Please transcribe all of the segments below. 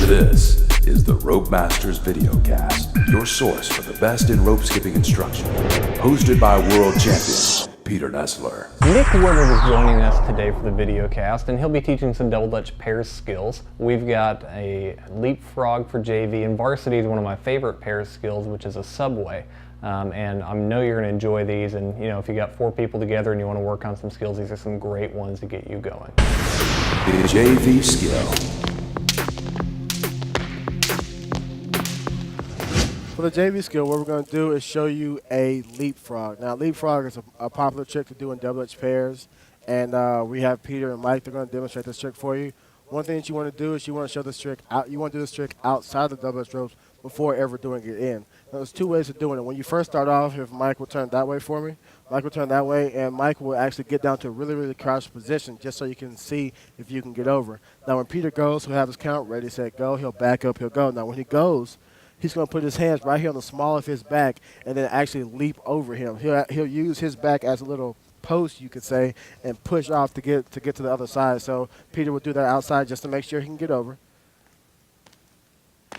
This is the Rope Masters videoKast, your source for the best in rope skipping instruction. Hosted by world champion Peter Nessler. Nick Woodard is joining us today for the videoKast, and he'll be teaching some double Dutch pairs skills. We've got a leapfrog for JV, and Varsity is one of my favorite pairs skills, which is a subway. And I know you're going to enjoy these, and you know, if you got 4 people together and you want to work on some skills, these are some great ones to get you going. The JV skill. For the JV skill, what we're going to do is show you a leapfrog. Now, leapfrog is a popular trick to do in double Dutch pairs, and we have Peter and Mike. They're going to demonstrate this trick for you. One thing that you want to do is you want to show this trick out. You want to do this trick outside the double Dutch ropes before ever doing it in. Now, there's 2 ways of doing it. When you first start off, if Mike will turn that way for me, Mike will turn that way, and Mike will actually get down to a really, really crouched position just so you can see if you can get over. Now, when Peter goes, he'll have his count ready, set, go. He'll back up, he'll go. Now, when he goes, he's going to put his hands right here on the small of his back and then actually leap over him. He'll use his back as a little post, you could say, and push off to get to the other side. So Peter will do that outside just to make sure he can get over.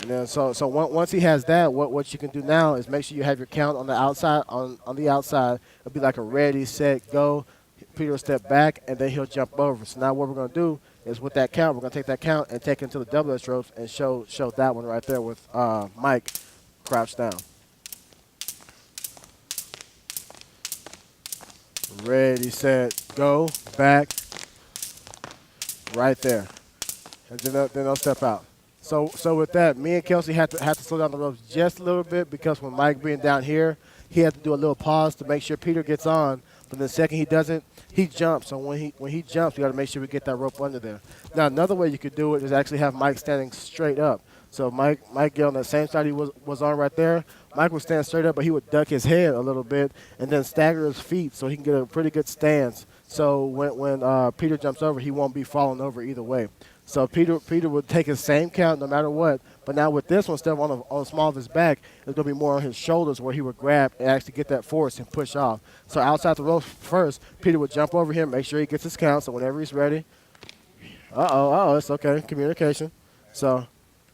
And then so once he has that, what you can do now is make sure you have your count on the outside. On the outside, it'll be like a ready, set, go. Peter will step back, and then he'll jump over. So now what we're going to do is with that count, we're going to take that count and take it into the double Dutch ropes and show that one right there with Mike crouched down. Ready, set, go, back, right there. And then they'll step out. So with that, me and Kelsey had to slow down the ropes just a little bit because when Mike being down here, he had to do a little pause to make sure Peter gets on. But the second he doesn't, he jumps. So when he jumps, we got to make sure we get that rope under there. Now, another way you could do it is actually have Mike standing straight up. So Mike get on that same side he was on right there. Mike would stand straight up, but he would duck his head a little bit and then stagger his feet so he can get a pretty good stance. So when Peter jumps over, he won't be falling over either way. So Peter would take his same count no matter what. But now with this one, instead of on the small of his back, it's going to be more on his shoulders where he would grab and actually get that force and push off. So outside the ropes first, Peter would jump over him, make sure he gets his count. So whenever he's ready, it's okay, communication. So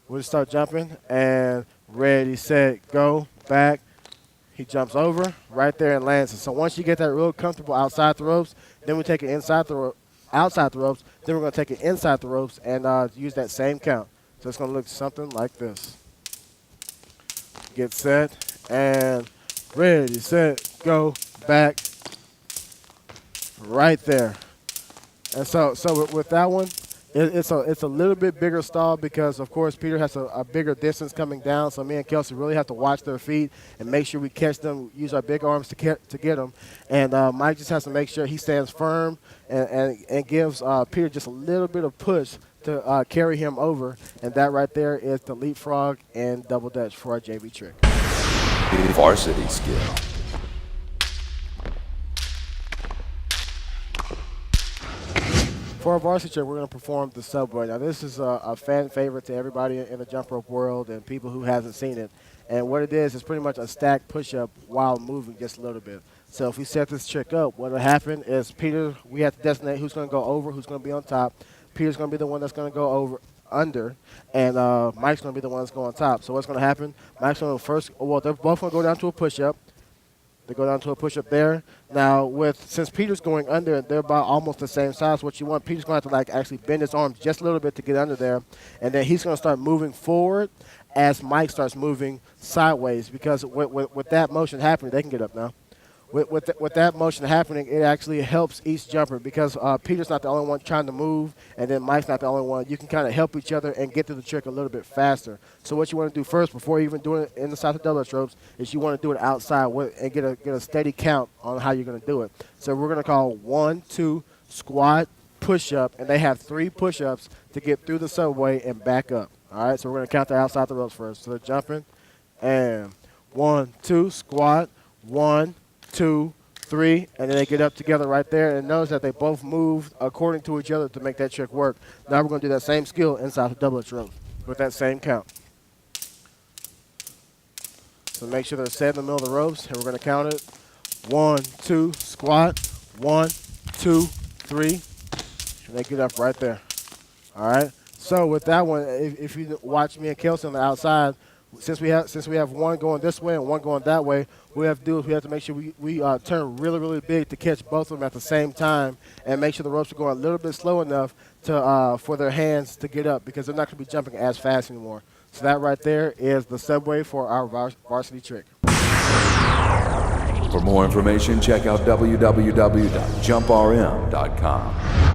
we'll just start jumping and ready, set, go, back. He jumps over right there and lands it. So once you get that real comfortable outside the ropes, then we take it outside the ropes, then we're going to take it inside the ropes and use that same count. So it's going to look something like this. Get set, and ready, set, go, back, right there. And so with that one, it's a little bit bigger stall because, of course, Peter has a bigger distance coming down, so me and Kelsey really have to watch their feet and make sure we catch them, use our big arms to get them. And Mike just has to make sure he stands firm and gives Peter just a little bit of push to carry him over. And that right there is the leapfrog and double Dutch for our JV trick. Varsity skill. For our varsity trick, we're going to perform the subway. Now, this is a fan favorite to everybody in the jump rope world and people who hasn't seen it. And what it is pretty much a stacked push-up while moving just a little bit. So if we set this trick up, what will happen is Peter, we have to designate who's going to go over, who's going to be on top. Peter's going to be the one that's going to go under, and Mike's going to be the one that's going on top. So what's going to happen? Mike's going to they're both going to go down to a push-up. They go down to a push-up there. Now, since Peter's going under, they're about almost the same size. What you want, Peter's going to have to actually bend his arms just a little bit to get under there, and then he's going to start moving forward as Mike starts moving sideways because with that motion happening, they can get up now. With that motion happening, it actually helps each jumper because Peter's not the only one trying to move, and then Mike's not the only one. You can kind of help each other and get through the trick a little bit faster. So what you want to do first, before even doing it inside the double Dutch ropes, is you want to do it outside and get a steady count on how you're going to do it. So we're going to call 1, 2, squat, push-up, and they have 3 push-ups to get through the subway and back up. All right, so we're going to count that outside the ropes first. So they're jumping, and 1, 2, squat, 1, 2, 3, and then they get up together right there. And notice that they both move according to each other to make that trick work. Now we're going to do that same skill inside the double Dutch rope with that same count. So make sure they're set in the middle of the ropes, and we're going to count it. 1, 2, squat, 1, 2, 3, and they get up right there. All right. So with that one, if you watch me and Kelsey on the outside, since we have one going this way and one going that way, what we have to do is we have to make sure we turn really, really big to catch both of them at the same time and make sure the ropes are going a little bit slow enough to for their hands to get up, because they're not going to be jumping as fast anymore. So that right there is the subway for our varsity trick. For more information, check out www.jumprm.com.